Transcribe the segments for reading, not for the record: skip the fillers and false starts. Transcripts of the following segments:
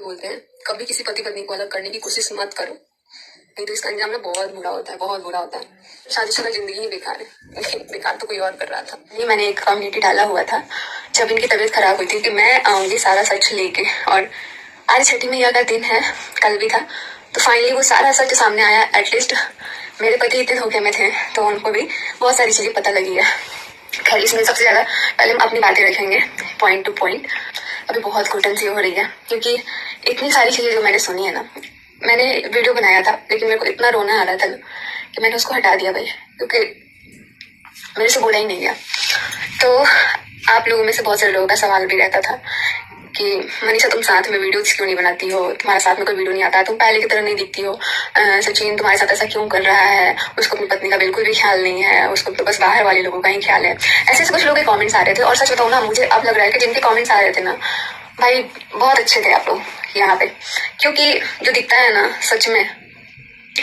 बोलते हैं कभी किसी पति पत्नी को अलग करने की कोशिश मत करो, नहीं तो इसका अंजाम ना बहुत बुरा होता है, बहुत बुरा होता है। शादीशुदा जिंदगी ही बेकार है, लेकिन बेकार तो कोई और कर रहा था। ये मैंने एक कम्युनिटी डाला हुआ था जब इनकी तबीयत खराब हुई थी कि मैं आऊंगी सारा सच लेके, और आज छठी मैया का दिन है, कल भी था, तो फाइनली वो सारा सच सामने आया। एटलीस्ट मेरे पति इतने धोखे में थे तो उनको भी बहुत सारी चीजें पता लगी है। खैर, इसमें सबसे ज्यादा पहले हम अपनी बातें रखेंगे पॉइंट टू पॉइंट। अभी बहुत घुटन सी हो रही है क्योंकि इतनी सारी चीजें जो मैंने सुनी है ना। मैंने वीडियो बनाया था लेकिन मेरे को इतना रोना आ रहा था कि मैंने उसको हटा दिया भाई, क्योंकि मेरे से बोला ही नहीं गया। तो आप लोगों में से बहुत सारे लोगों का सवाल भी रहता था कि मनीषा तुम साथ में वीडियोस क्यों नहीं बनाती हो, तुम्हारे साथ में कोई वीडियो नहीं आता, तुम पहले की तरह नहीं दिखती हो, सचिन तुम्हारे साथ ऐसा क्यों कर रहा है, उसको अपनी पत्नी का बिल्कुल भी ख्याल नहीं है, उसको तो बस बाहर वाले लोगों का ही ख्याल है। ऐसे ऐसे कुछ लोगों के कमेंट्स आ रहे थे। और सच बताऊं ना, मुझे अब लग रहा है कि जिनके कमेंट्स आ रहे थे ना भाई, बहुत अच्छे थे आप लोग यहाँ पे, क्योंकि जो दिखता है ना सच में,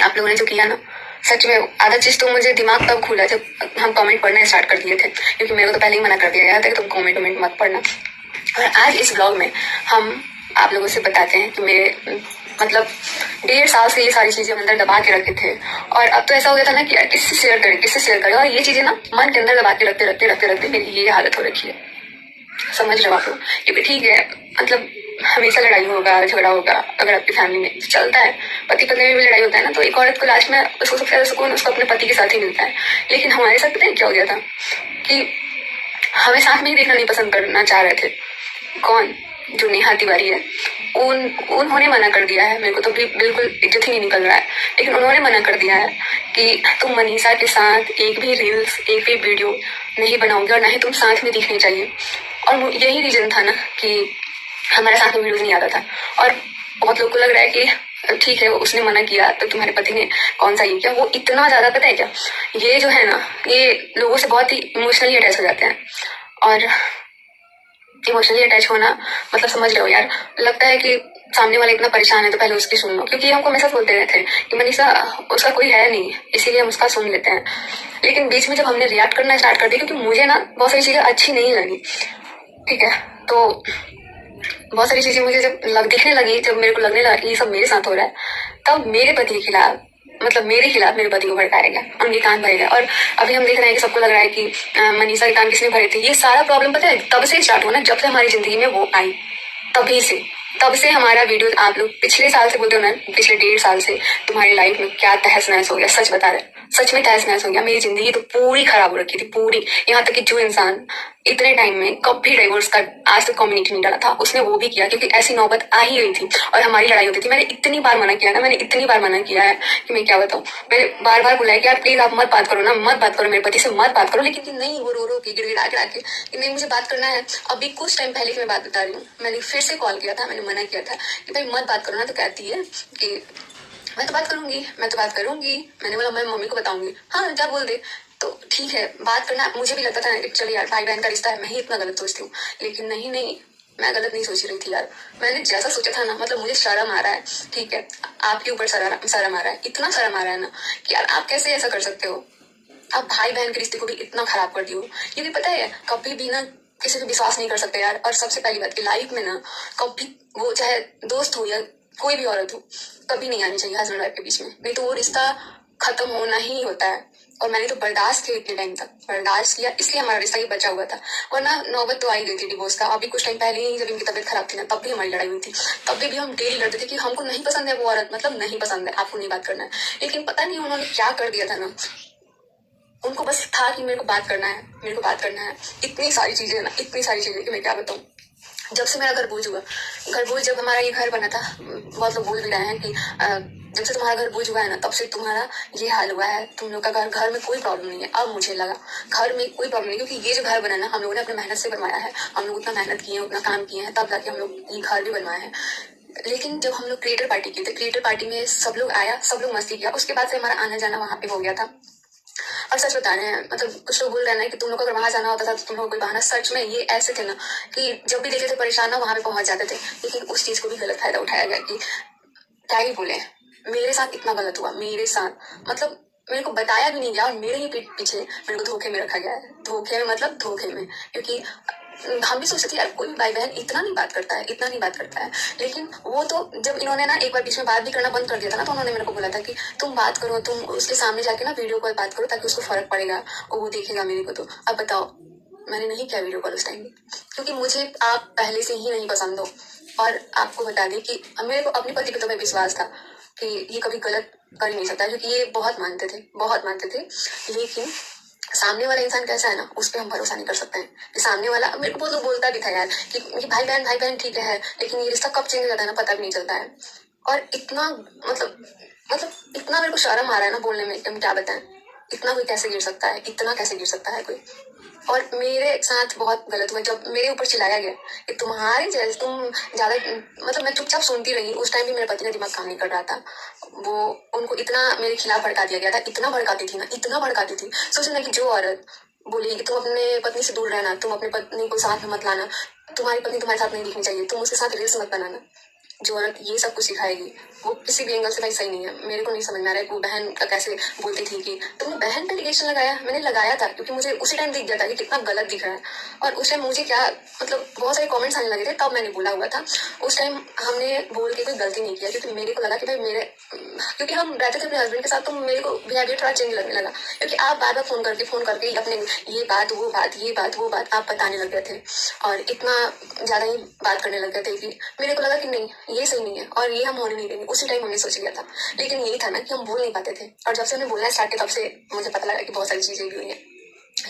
आप लोगों ने जो किया ना सच में, आधा चीज तो मुझे दिमाग तब खुला जब हम कमेंट पढ़ना स्टार्ट कर दिए थे, क्योंकि मेरे को तो पहले ही मना कर दिया गया था कि तुम कमेंट मत पढ़ना। और आज इस ब्लॉग में हम आप लोगों से बताते हैं कि मेरे मतलब 1.5 साल से ये सारी चीजें अंदर दबा के रखे थे, और अब तो ऐसा हो गया था ना कि यार किससे शेयर करें, और ये चीजें ना मन के अंदर दबा के रखते मेरी ये हालत हो रखी है। समझ रहे हो आप लोग? क्योंकि ठीक है, मतलब हमेशा लड़ाई होगा, झगड़ा होगा, अगर आपकी फैमिली में चलता है, पति पत्नी में भी लड़ाई होता है ना, तो एक औरत को लास्ट में उसको सबसे ज्यादा सुकून उसको अपने पति के साथ ही मिलता है। लेकिन हमारे साथ पता है क्या हो गया था कि हमें साथ में ही देखना नहीं पसंद करना चाह रहे थे। कौन? जो नेहा तिवारी है, उन्होंने मना कर दिया है। मेरे को तो भी बिल्कुल इज्जत ही नहीं निकल रहा है, लेकिन उन्होंने मना कर दिया है कि तुम मनीषा के साथ एक भी रील्स, एक भी वीडियो नहीं बनाओगे और ना ही तुम साथ में दिखनी चाहिए। और यही रीजन था ना कि हमारे साथ में वीडियोज नहीं आता था। और बहुत लोग को लग रहा है कि ठीक है उसने मना किया तो तुम्हारे पति ने कौन सा ये किया, वो इतना ज्यादा पता है क्या, ये जो है ना, ये लोगों से बहुत ही इमोशनली अटैच हो जाते हैं। और इमोशनली अटैच होना मतलब समझ रहे हो यार, लगता है कि सामने वाला इतना परेशान है तो पहले उसकी सुन लो, क्योंकि हमको हमेशा बोलते रहते हैं कि मनीषा उसका कोई है नहीं, इसीलिए हम उसका सुन लेते हैं। लेकिन बीच में जब हमने रिएक्ट करना स्टार्ट कर दिया, क्योंकि मुझे ना बहुत सारी चीजें अच्छी नहीं लगी, ठीक है, तो बहुत सारी चीजें मुझे जब दिखने लगी, जब मेरे को लगने लगा कि ये सब मेरे साथ हो रहा है, तब मेरे पति के खिलाफ, मतलब मेरे खिलाफ मेरे पति को भड़काया गया, उनके कान भरे गए। और अभी हम देख रहे हैं कि सबको लग रहा है कि मनीषा के कान किसने भरे थे। ये सारा प्रॉब्लम पता है तब से स्टार्ट हुआ ना, जब से हमारी जिंदगी में वो आई, तभी से, तब से हमारा वीडियो आप लोग पिछले साल से बोलते हो ना, पिछले 1.5 साल से तुम्हारी लाइफ में क्या तहस नहस हो गया। सच बता रहे, सच में तहस नहस हो गया। मेरी जिंदगी तो पूरी खराब हो रखी थी, पूरी। यहाँ तक कि जो इंसान इतने टाइम में कभी डाइवोर्स का आज तक कम्युनिटी नहीं डाला था, उसने वो भी किया, क्योंकि ऐसी नौबत आ ही गई थी और हमारी लड़ाई होती थी। मैंने इतनी बार मना किया ना, मैंने इतनी बार मना किया है कि मैं क्या बताऊँ। मैंने बार बार बुलाया कि यार प्लीज आप मत बात करो ना, मत बात करो, मेरे पति से मत बात करो, लेकिन नहीं, वो रो रो के गिड़गिड़ा के कि नहीं मुझे बात करना है। अभी कुछ टाइम पहले की मैं बात बता रही हूँ, मैंने फिर से कॉल किया था, मैंने मना किया था कि भाई मत बात करो ना, तो कहती है कि मैं तो बात करूंगी। मैंने बोला मैं मम्मी को बताऊंगी। हाँ जा बोल दे। तो ठीक है, बात करना। मुझे भी लगता था चलो यार भाई बहन का रिश्ता है, मैं ही इतना गलत सोचती हूँ, लेकिन नहीं, मैं गलत नहीं सोच रही थी यार। मैंने जैसा सोचा था ना, मतलब मुझे शर्म आ रहा है, ठीक है, आपके ऊपर शर्म आ रहा है, इतना शर्म आ रहा है ना कि यार आप कैसे ऐसा कर सकते हो। आप भाई बहन के रिश्ते को भी इतना खराब कर दियो, क्योंकि पता है कभी भी ना किसी पे विश्वास नहीं कर सकते यार। और सबसे पहली बात की लाइफ में ना, कभी वो चाहे दोस्त हो या कोई भी औरत हो, कभी नहीं आनी चाहिए हस्बैंड वाइफ के बीच में, नहीं तो वो रिश्ता खत्म होना ही होता है। और मैंने तो बर्दाश्त किया, इतने टाइम तक बर्दाश्त किया, इसलिए हमारा रिश्ता ही बचा हुआ था, वरना नौबत तो आई गई थी डिवोर्स का। अभी कुछ टाइम पहले ही जब इनकी तबीयत खराब थी ना, तब भी हमारी लड़ाई हुई थी। तब भी हम डेली लड़ते थे कि हमको नहीं पसंद है वो औरत, मतलब नहीं पसंद है, आपको नहीं बात करना है। लेकिन पता नहीं उन्होंने क्या कर दिया था ना, उनको बस था कि मेरे को बात करना है। इतनी सारी चीजें कि मैं क्या बताऊँ। जब से मेरा घर बूझ हुआ, जब हमारा ये घर बना था, बहुत लोग बोल भी रहे हैं कि जब से तुम्हारा घर बूझ हुआ है ना, तब से तुम्हारा ये हाल हुआ है, तुम लोग का घर में कोई प्रॉब्लम नहीं है। अब मुझे लगा घर में कोई प्रॉब्लम नहीं, क्योंकि ये जो घर बना ना, हम लोगों ने अपने मेहनत से बनवाया है, हम लोग उतना मेहनत किए हैं, उतना काम किए हैं, तब जाके हम लोग ये घर भी बनवाए हैं। लेकिन जब हम लोग क्रिएटर पार्टी की थी, क्रिएटर पार्टी में सब लोग आया, सब लोग मस्ती किया, उसके बाद से हमारा आना जाना वहां पे हो गया था। और सच बता रहे हैं, मतलब कुछ लोग बोल रहे हैं कि तुम लोग को अगर वहां जाना होता था तो तुम लोग कोई बहाना, सच में ये ऐसे थे ना कि जब भी देखे थे परेशान ना, वहां पे पहुंच जाते थे। लेकिन उस चीज को भी गलत फायदा उठाया गया कि क्या ही बोले, मेरे साथ इतना गलत हुआ, मेरे साथ मतलब मेरे को बताया भी नहीं गया, और मेरे ही पीठ पीछे मेरे को धोखे में रखा गया है। धोखे में मतलब धोखे में, क्योंकि हम भी सोचते थे यार कोई भाई बहन इतना नहीं बात करता है, इतना नहीं बात करता है। लेकिन वो तो जब इन्होंने ना एक बार बीच में बात भी करना बंद कर दिया था ना, तो उन्होंने मेरे को बोला था कि तुम बात करो, तुम उसके सामने जाके ना वीडियो कॉल बात करो, ताकि उसको फर्क पड़ेगा और वो देखेगा मेरे को। तो अब बताओ, मैंने नहीं किया वीडियो कॉल उस टाइम भी, क्योंकि मुझे आप पहले से ही नहीं पसंद हो। और आपको बता दें कि मेरे को अपने पति पे तो मैं विश्वास था कि ये कभी गलत कर ही नहीं सकता, क्योंकि ये बहुत मानते थे, बहुत मानते थे। लेकिन सामने वाला इंसान कैसा है ना, उस पर हम भरोसा नहीं कर सकते हैं। कि सामने वाला मेरे को बहुत लोग बोलता भी था यार कि भाई बहन ठीक है, लेकिन ये रिश्ता कब चेंज हो जाता है ना, पता भी नहीं चलता है। और इतना इतना मेरे को शर्म आ रहा है ना बोलने में, हम क्या बताएं। इतना कोई कैसे गिर सकता है, इतना कैसे गिर सकता है कोई। और मेरे साथ बहुत गलत हुआ जब मेरे ऊपर चिल्लाया गया कि तुम्हारी जैसे तुम ज्यादा, मैं चुपचाप सुनती रही। उस टाइम भी मेरे पति का दिमाग काम नहीं कर रहा था। वो उनको इतना मेरे खिलाफ भड़का दिया गया था, इतना भड़काती थी ना, इतना भड़काती थी। सोचना कि जो औरत बोली कि तुम अपने पत्नी से दूर रहना, तुम अपने पत्नी को साथ में मत लाना, तुम्हारी पत्नी तुम्हारे साथ नहीं दिखनी चाहिए, तुम उसके साथ रील्स मत बनाना, जो औरत ये सब कुछ सिखाएगी वो किसी भी एंगल से भाई सही नहीं है। मेरे को नहीं समझ में आ रहा है वो बहन का कैसे बोलती थी कि तुमने बहन पे लिगेशन लगाया। मैंने लगाया था क्योंकि मुझे उसी टाइम दिख गया था कि कितना गलत दिख रहा है। और उस टाइम मुझे क्या बहुत सारे कमेंट्स आने लगे थे, तब मैंने बोला हुआ था। उस टाइम हमने बोल के कोई गलती नहीं किया, क्योंकि मेरे को लगा कि भाई क्योंकि हम रहते थे अपने हस्बैंड के साथ, तो मेरे को बिहेवियर थोड़ा चेंज लगने लगा। क्योंकि आप बार बार फोन करके अपने ये बात वो बात आप बताने लग गए थे, और इतना ज्यादा ही बात करने लग गए थे कि मेरे को लगा कि नहीं ये सही नहीं है और ये हम होने नहीं देंगे। उसी टाइम हमने सोच लिया था। लेकिन यही था ना कि हम बोल नहीं पाते थे, और जब से हमने बोलना स्टार्ट किया तब से मुझे पता लगा कि बहुत सारी चीजें भी हुई हैं।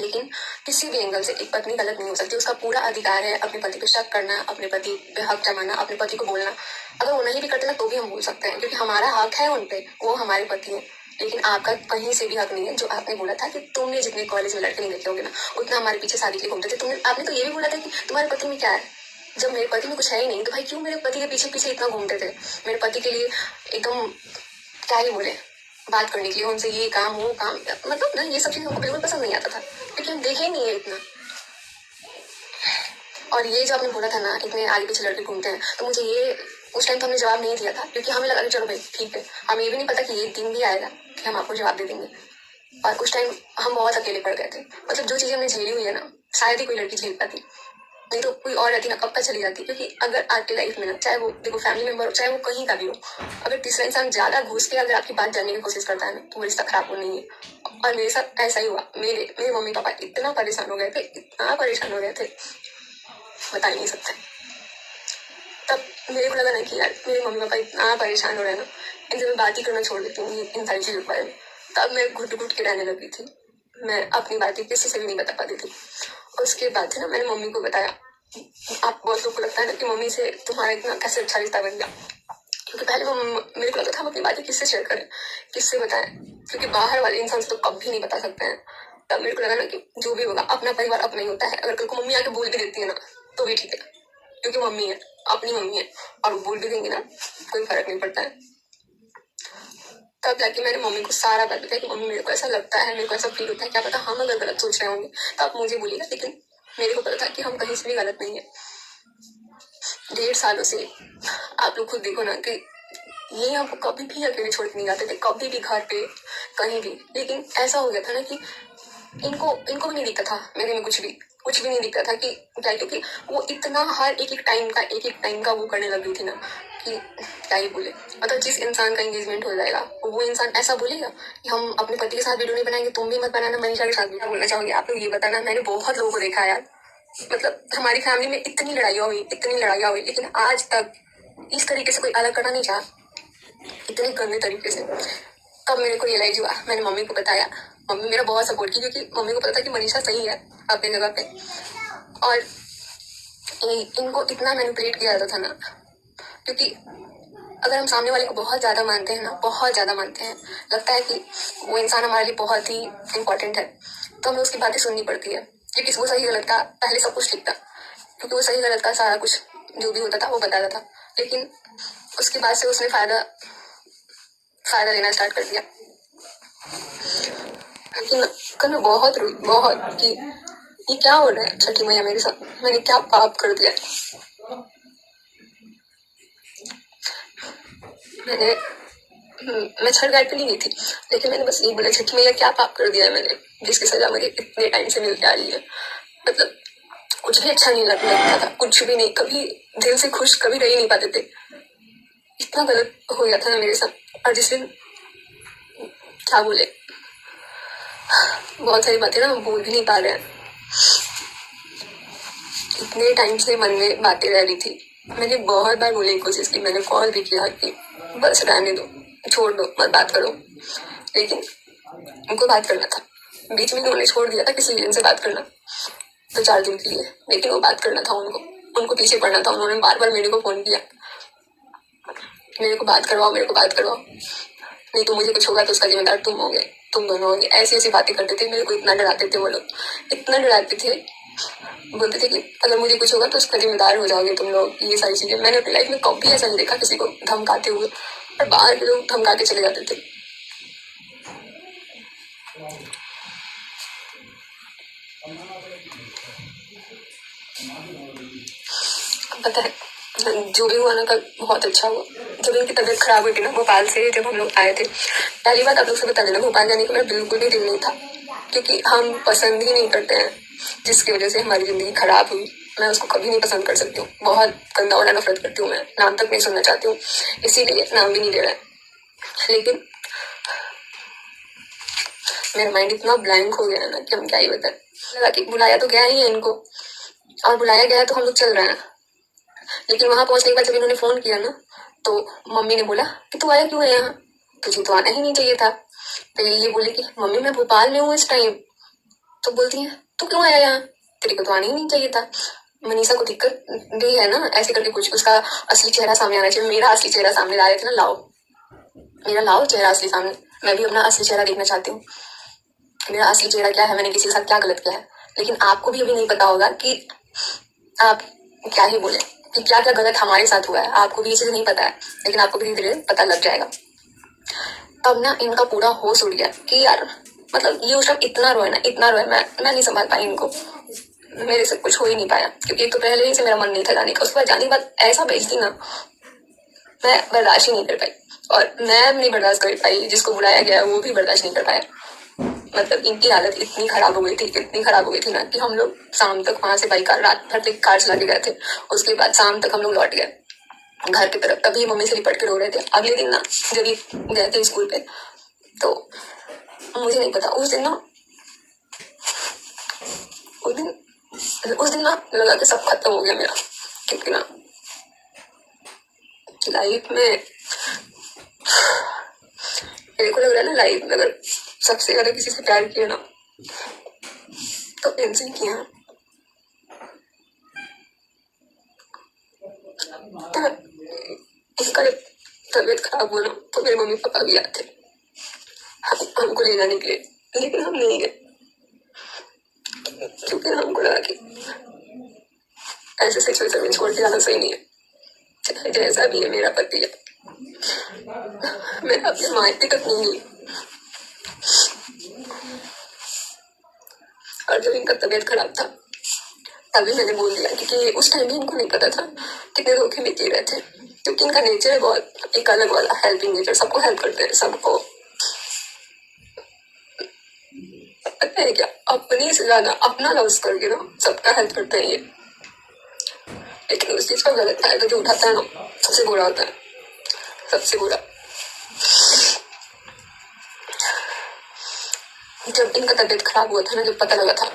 लेकिन किसी भी एंगल से एक पत्नी गलत नहीं हो सकती। उसका पूरा अधिकार है अपने पति पे शक करना, अपने पति पे हक जमाना, अपने पति को बोलना। अगर वो नहीं भी करते ना तो भी हम बोल सकते हैं, क्योंकि हमारा हक है उन पे, वो हमारे पति हैं। लेकिन आपका कहीं से भी हक नहीं है। जो आपने बोला था कि तुमने जितने कॉलेज में लड़के नहीं देखे होंगे ना, उतना हमारे पीछे शादी के लिए घूमते थे। आपने तो ये भी बोला था कि तुम्हारे पति में क्या है। जब मेरे पति में कुछ है ही नहीं, तो भाई क्यों मेरे पति के पीछे पीछे इतना घूमते थे। मेरे पति के लिए एकदम क्या ही बोले, बात करने के लिए उनसे ये काम वो काम, ना ये सब चीज हमको बिल्कुल पसंद नहीं आता था, क्योंकि हम देखे ही नहीं है इतना। और ये जो आपने बोला था ना इतने आगे पीछे लड़के घूमते हैं, तो मुझे ये उस टाइम तो हमने जवाब नहीं दिया था, क्योंकि हमें लगा कि चलो भाई ठीक है। हमें ये भी नहीं पता कि ये दिन भी आएगा कि हम आपको जवाब दे देंगे। और उस टाइम हम बहुत अकेले पड़ गए थे। जो चीजें हमने झेली हुई है ना, शायद ही कोई लड़की झेल पाती। नहीं तो कोई और रहती ना, कब तक चली जाती। क्योंकि अगर आपकी लाइफ में ना, चाहे वो देखो फैमिली मेंबर हो, चाहे वो कहीं का भी हो, अगर तीसरा इंसान ज्यादा घुस के अगर आपकी बात जानने की कोशिश करता है ना, तो वो रिश्ता खराब होना ही है। और मेरे साथ ऐसा ही हुआ। मेरे मम्मी पापा इतना परेशान हो गए थे, इतना परेशान हो गए थे, बता ही नहीं सकते। तब मेरे को लगा ना कि यार मेरे मम्मी पापा इतना परेशान हो रहे हैं ना, इनसे मैं बात ही करना छोड़ देती हूँ इन सारी चीजों के बारे में। तब मैं घुट घुट के रहने लगी थी। मैं अपनी बातें किसी से भी नहीं बता पाती थी। उसके बाद ना मैंने मम्मी को बताया। आप बहुत लोग को लगता है ना कि मम्मी से तुम्हारा इतना कैसे अच्छा रिश्ता बन गया, क्योंकि पहले वो मेरे को लगता था हम अपनी बातें किससे शेयर करें, किससे बताएं, क्योंकि बाहर वाले इंसान से तो कभी नहीं बता सकते हैं। तब मेरे को लगा ना कि जो भी होगा अपना परिवार अपना ही होता है। अगर कल को मम्मी आके बोल भी देती है ना तो भी ठीक है, क्योंकि मम्मी है, अपनी मम्मी है, और बोल भी देंगे ना कोई फर्क नहीं पड़ता है। तब जाके मैंने मम्मी को सारा बात बताया कि मम्मी मेरे को ऐसा लगता है, मेरे को ऐसा फील होता है, क्या पता हम अगर गलत सोच रहे होंगे तो आप मुझे बोलिएगा। लेकिन मेरे को पता था कि हम कहीं से भी गलत नहीं है। 1.5 सालों से आप लोग खुद देखो ना कि ये हमको कभी भी अकेले छोड़ के नहीं जाते थे, कभी भी घर पे कहीं भी। लेकिन ऐसा हो गया था ना कि इनको भी नहीं दिखता था मेरे में, कुछ भी नहीं दिखता था कि क्या, क्योंकि वो इतना हर एक टाइम का वो करने लगी थी ना कि क्या ही बोले। जिस इंसान का एंगेजमेंट हो जाएगा वो इंसान ऐसा बोलेगा कि हम अपने पति के साथ वीडियो नहीं बनाएंगे, तुम भी मत बनाना। मनीषा के साथ भी बोलना चाहूंगी, आप लोग ये बताना। मैंने बहुत लोगों को देखा यार, हमारी फैमिली में इतनी लड़ाइयाँ हुई, लेकिन आज तक इस तरीके से कोई अलग करना नहीं चाहा, इतने गंदे तरीके से। तब मेरे को रियलाइज हुआ, मैंने मम्मी को बताया। मम्मी मेरा बहुत सपोर्ट की, क्योंकि मम्मी को पता था कि मनीषा सही है अपनी जगह पे। और इनको इतना मैनिपुलेट किया जाता था ना, क्योंकि अगर हम सामने वाले को बहुत ज्यादा मानते हैं ना, बहुत ज्यादा मानते हैं, लगता है कि वो इंसान हमारे लिए बहुत ही इम्पोर्टेंट है, तो हमें उसकी बातें सुननी पड़ती है। क्योंकि वो सही गलत का पहले सब कुछ लिखता, क्योंकि वो सही गलत का सारा कुछ जो भी होता था वो बताता था। लेकिन उसके बाद से उसने फायदा लेना स्टार्ट कर दिया। लेकिन कल मैं बहुत रोई, बहुत, कि ये क्या हो रहा है छठी मैया मेरे साथ, मैंने क्या पाप कर दिया। मैं छठ घाट पे नहीं गई थी, लेकिन मैंने बस ये बोला, छठी मैया क्या पाप कर दिया है मैंने, जिसकी सजा मुझे इतने टाइम से मिलती आ रही है। कुछ भी अच्छा नहीं लगता था, कुछ भी नहीं, कभी दिल से खुश कभी रह ही नहीं पाते थे। इतना गलत हो गया था ना मेरे साथ। और जिस दिन क्या बोले, बहुत सारी बातें ना हम बोल भी नहीं पा रहे हैं। इतने टाइम से मन में बातें रह रही थी। मैंने बहुत बार बोलने की कोशिश की, मैंने कॉल भी किया कि बस रहने दो, छोड़ दो, मत बात करो, लेकिन उनको बात करना था। बीच में उन्होंने छोड़ दिया था किसी रीजन से बात करना, तो 4 दिन के लिए, लेकिन वो बात करना था उनको पीछे पड़ना था। उन्होंने बार बार मेरे को फोन किया, मेरे को बात करवाओ, मेरे को बात करवाओ, नहीं तो मुझे कुछ होगा तो उसका जिम्मेदार तुम होगे, तुम दोनों होगे। ऐसी ऐसी बातें करते थे, मेरे को इतना डराते थे वो लोग, इतना डराते थे। बोलते थे कि अगर मुझे कुछ होगा तो उसका जिम्मेदार हो जाओगे तुम लोग, ये सारी चीजें। मैंने अपनी लाइफ में कभी ऐसा नहीं देखा किसी को धमकाते हुए, और बाहर के लोग धमका के चले जाते थे। पता है, जो भी हुआ ना कल बहुत अच्छा हुआ। जब इनकी तबीयत खराब हुई थी ना भोपाल से, जब हम लोग आए थे, पहली बात आप लोग से बता देना, भोपाल जाने का मेरा बिल्कुल भी दिल नहीं था, क्योंकि हम पसंद ही नहीं करते हैं जिसकी वजह से हमारी जिंदगी खराब हुई। मैं उसको कभी नहीं पसंद कर सकती हूँ, बहुत गंदा वाला नफरत करती हूँ, मैं नाम तक नहीं सुनना चाहती हूँ, इसीलिए नाम भी नहीं ले रहा है। लेकिन मेरा माइंड इतना ब्लैंक हो गया है ना कि हम क्या ही बताएं। लगा कि बुलाया तो गया ही है इनको, और बुलाया गया है तो हम लोग चल रहे हैं। लेकिन वहां पहुंचने के बाद जब इन्होंने फोन किया ना, तो मम्मी ने बोला कि तू आया क्यों है यहाँ, तुझे तो आना ही नहीं चाहिए था। तो ये बोली कि मम्मी मैं भोपाल में हूँ इस टाइम। तो बोलती है तू क्यों आया यहाँ, तेरे को तो आना ही नहीं चाहिए था। मनीषा को दिक्कत भी है ना, ऐसे करके कुछ उसका असली चेहरा सामने आना चाहिए। मेरा असली चेहरा सामने ला रहे थे ना, लाओ मेरा लाओ चेहरा असली सामने, मैं भी अपना असली चेहरा देखना चाहती हूँ। मेरा असली चेहरा क्या है, मैंने किसी के साथ क्या गलत किया है। लेकिन आपको भी अभी नहीं पता होगा कि आप क्या ही बोले, कि क्या क्या गलत हमारे साथ हुआ है। आपको भी ये चीज नहीं पता है, लेकिन आपको भी धीरे धीरे पता लग जाएगा। तब ना इनका पूरा होश उड़ गया कि यार, मतलब ये उस टाइम इतना रोए ना, इतना रोए, मैं नहीं संभाल पाई इनको। मेरे से कुछ हो ही नहीं पाया, क्योंकि एक तो पहले ही से मेरा मन नहीं था जाने का, उसके बाद जाने के बाद ऐसा बेइज्जती ना, मैं बर्दाश्त ही नहीं कर पाई। और मैं नहीं बर्दाश्त कर पाई, जिसको बुलाया गया वो भी बर्दाश्त नहीं कर पाया। मतलब इनकी हालत इतनी खराब हो गई थी, इतनी खराब हो गई थी ना, कि हम लोग शाम तक वहां से बाइक रात भर तक कार चला के गए थे। उसके बाद शाम तक हम लोग लौट गए घर की तरफ। तभी मम्मी से लिपट के रो रहे थे। अगले दिन ना जब ये गए थे स्कूल पे, तो मुझे नहीं पता उस दिन ना लगा कि सब खत्म हो गया मेरा। क्योंकि ना लाइफ में मेरे को लग रहा है ना, लाइफ में अगर सबसे ज्यादा किसी से प्यार किया ना तो इनसे किया। इसका जब तबीयत खराब हुआ ना, तो मेरे मम्मी पापा भी आए थे हमको ले जाने के लिए, लेकिन हम नहीं गए, क्योंकि हमको लगा कि ऐसे सिचुएशन में छोड़ के जाना सही नहीं है। चाहे जैसा भी है मेरा पति है, मैं अपने मायके तक नहीं गई। और जब इनका तबीयत खराब था तभी मैंने बोल दिया, क्योंकि उस टाइम भी इनको नहीं पता था कितने धोखे में जी रहे थे। क्योंकि इनका नेचर है बहुत एक अलग वाला, हेल्पिंग नेचर, सबको हेल्प करते हैं, सबको। पता है क्या, अपनी से ज्यादा अपना लॉस करके ना सबका हेल्प करते हैं ये। लेकिन उस चीज का गलत फायदा जो उठाता है ना, सबसे बुरा होता है, सबसे बुरा। जब इनका तबीयत खराब हुआ था ना, जब पता लगा था,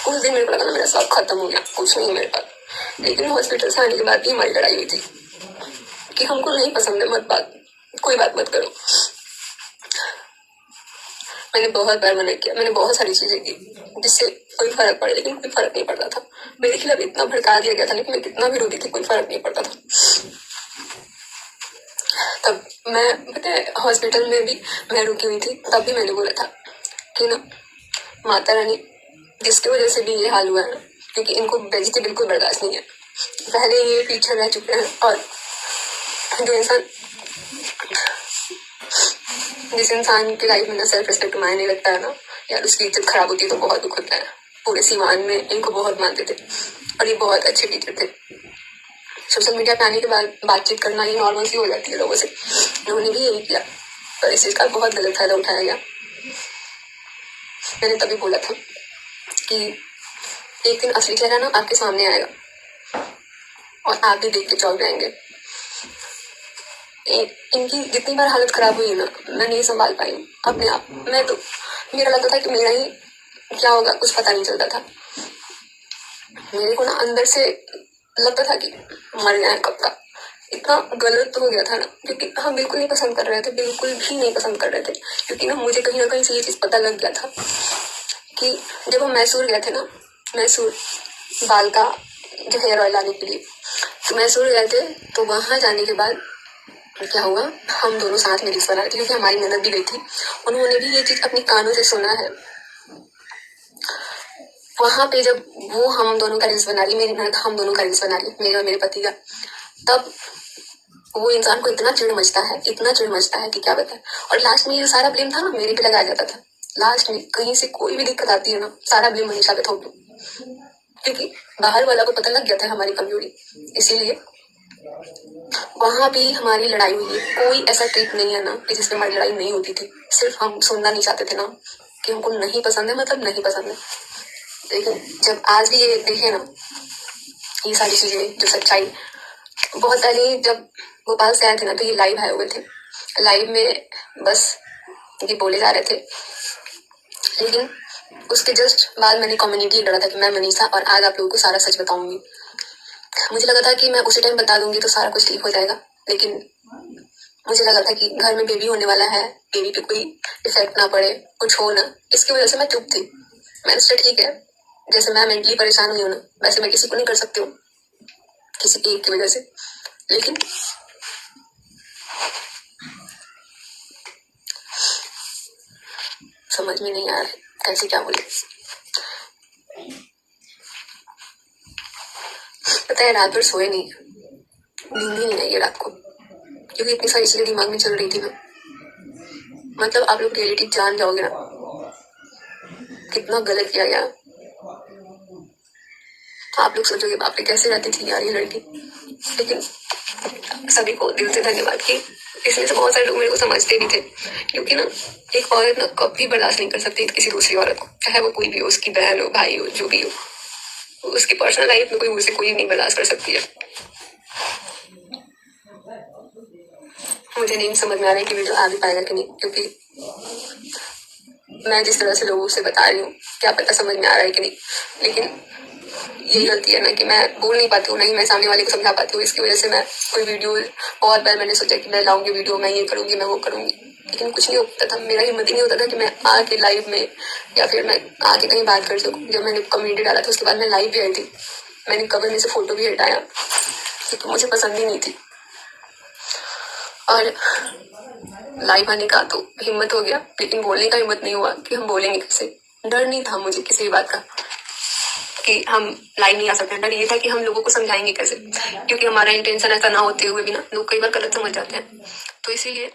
उस दिन मेरे को लगा ना मेरा सब खत्म हो गया, कुछ नहीं है मेरे पास। लेकिन हॉस्पिटल से आने के बाद भी हमारी लड़ाई हुई थी कि हमको नहीं पसंद है, मत बात, कोई बात मत करो। मैंने बहुत बार मना किया, मैंने बहुत सारी चीजें की जिससे कोई फर्क पड़े, लेकिन कोई फर्क नहीं पड़ता था। मेरे खिलाफ इतना भड़का दिया गया था, लेकिन मैं कितना भी रोती थी, कोई फर्क नहीं पड़ता था। तब मैं, पता है, हॉस्पिटल में भी मैं रुकी हुई थी, तब भी मैंने बोला था कि ना माता रानी, जिसकी वजह से भी ये हाल हुआ है ना, क्योंकि इनको बेइज्जती बिल्कुल बर्दाश्त नहीं है। पहले ये पीछे रह चुके हैं, और जो इंसान, जिस इंसान की लाइफ में ना सेल्फ रिस्पेक्ट मायने लगता है ना यार, उसकी इज्जत खराब होती है तो बहुत दुख होता है। पूरे सीवान में इनको बहुत मानते थे, और ये बहुत अच्छे टीचर थे। सोशल मीडिया पे आने के बाद बातचीत करना ये नॉर्मल सी हो जाती है लोगों से, इन्होंने भी यही किया, पर इस चीज का बहुत गलत फायदा उठाया गया। मैंने तभी बोला था कि एक दिन असली चेहरा ना आपके सामने आएगा और आप भी देख के चौंक जाएंगे। इनकी जितनी बार हालत खराब हुई ना, मैं नहीं संभाल पाई अपने आप। मैं तो मेरा लगता था कि मेरा ही क्या होगा, कुछ पता नहीं चलता था। मेरे को ना अंदर से लगता था कि मर जाए कब का। इतना गलत हो गया था ना, क्योंकि हम बिल्कुल नहीं पसंद कर रहे थे, बिल्कुल भी नहीं पसंद कर रहे थे। क्योंकि ना मुझे कहीं ना कहीं से ये चीज पता लग गया था कि जब हम मैसूर गए थे ना, मैसूर बाल का जो हेयर ऑयल लाने के लिए, तो मैसूर गए थे। तो वहां जाने के बाद क्या हुआ, हम दोनों साथ में रील्स बना रहे थे, क्योंकि हमारी ननद भी गई थी, उन्होंने भी ये चीज अपनी कानों से सुना है। वहां पे जब वो हम दोनों का रील्स बना रही, मेरी ननद हम दोनों का रील्स बना रही, मेरे और मेरे पति का, तब वो इंसान को इतना चिढ़ मचता है, इतना चिढ़ मचता है कि क्या बताए। और लास्ट में ये सारा ब्लेम था ना मेरे पे लगाया जाता था। लास्ट में कहीं से कोई भी दिक्कत आती है ना, सारा ब्लेम मनीषा पे थोप दो, क्योंकि बाहर वाला को पता लग गया था हमारी कमजोरी। इसीलिए वहां भी हमारी लड़ाई हुई है। कोई ऐसा ट्रिप नहीं है ना कि जिसमें हमारी लड़ाई नहीं होती थी। सिर्फ हम सुनना नहीं चाहते थे ना कि हमको नहीं पसंद है, मतलब नहीं पसंद है। लेकिन जब आज भी ये देखे ना, ये सारी चीजें जो सच्चाई, बहुत पहले जब भोपाल से आए थे ना, तो ये लाइव आए हुए थे। लाइव में बस ये बोले जा रहे थे, लेकिन उसके जस्ट बाद मैंने कम्युनिटी डाला था कि मैं मनीषा और आज आप लोगों को सारा सच बताऊंगी। मुझे लगा था कि मैं उसी टाइम बता दूंगी तो सारा कुछ ठीक हो जाएगा, लेकिन मुझे लगा था कि घर में बेबी होने वाला है, बेबी पे कोई इफेक्ट ना पड़े, कुछ हो ना, इसकी वजह से मैं चुप थी। मैंने सोचा ठीक है, जैसे मैं मेंटली परेशान हुई हूँ ना, वैसे मैं किसी को नहीं कर सकती हूँ, किसी एक की वजह से। लेकिन समझ में नहीं आ रहा कैसे क्या बोले। पता है रात भर सोए नहीं, नींद ही नहीं आई है रात को, क्योंकि इतनी सारी चीजें दिमाग में चल रही थी ना। मतलब आप लोग रियलिटी जान जाओगे ना, कितना गलत किया गया। आप लोग सोचोगे बाप रे कैसे रहती थी यार ये लड़की। लेकिन सभी को दिल से धन्यवाद कि इसमें से बहुत सारे लोग मेरे को समझते भी थे, क्योंकि ना एक औरत ना कभी बर्दाश्त नहीं कर सकती किसी दूसरी औरत को, चाहे वो कोई भी हो, उसकी बहन हो, भाई हो, जो भी हो। उसकी पर्सनल लाइफ में कोई उसे कोई नहीं बर्दाश्त कर सकती है। मुझे नहीं समझ में आ रहा है कि वीडियो आ भी पाएगा कि नहीं, क्योंकि मैं जिस तरह से लोगों से बता रही हूँ, क्या पता समझ में आ रहा है कि नहीं। लेकिन यही गलती है ना कि मैं बोल नहीं पाती हूँ, नहीं मैं सामने वाले को समझा पाती हूँ। इसकी वजह से मैं कोई वीडियो, बहुत बार मैंने सोचा कि मैं लाऊंगी वीडियो, मैं ये करूंगी, मैं वो करूंगी, लेकिन कुछ नहीं होता था। मेरा हिम्मत ही नहीं होता था कि मैं आके लाइव में या फिर मैं आके कहीं बात कर सकूँ। जब मैंने कम्युनिटी डाला था उसके बाद मैं लाइव भी आई थी, मैंने कवर में से फोटो भी हटाया, क्योंकि मुझे पसंद ही नहीं थी। और लाइव आने का तो हिम्मत हो गया, लेकिन बोलने का हिम्मत नहीं हुआ कि हम बोलेंगे कैसे। डर नहीं था मुझे किसी भी बात का कि हम लाइव नहीं आ सकते। डर ये था कि हम लोगों को समझाएंगे कैसे, क्योंकि हमारा इंटेंशन ऐसा ना होते हुए भी ना लोग कई बार गलत समझ जाते हैं। तो इसीलिए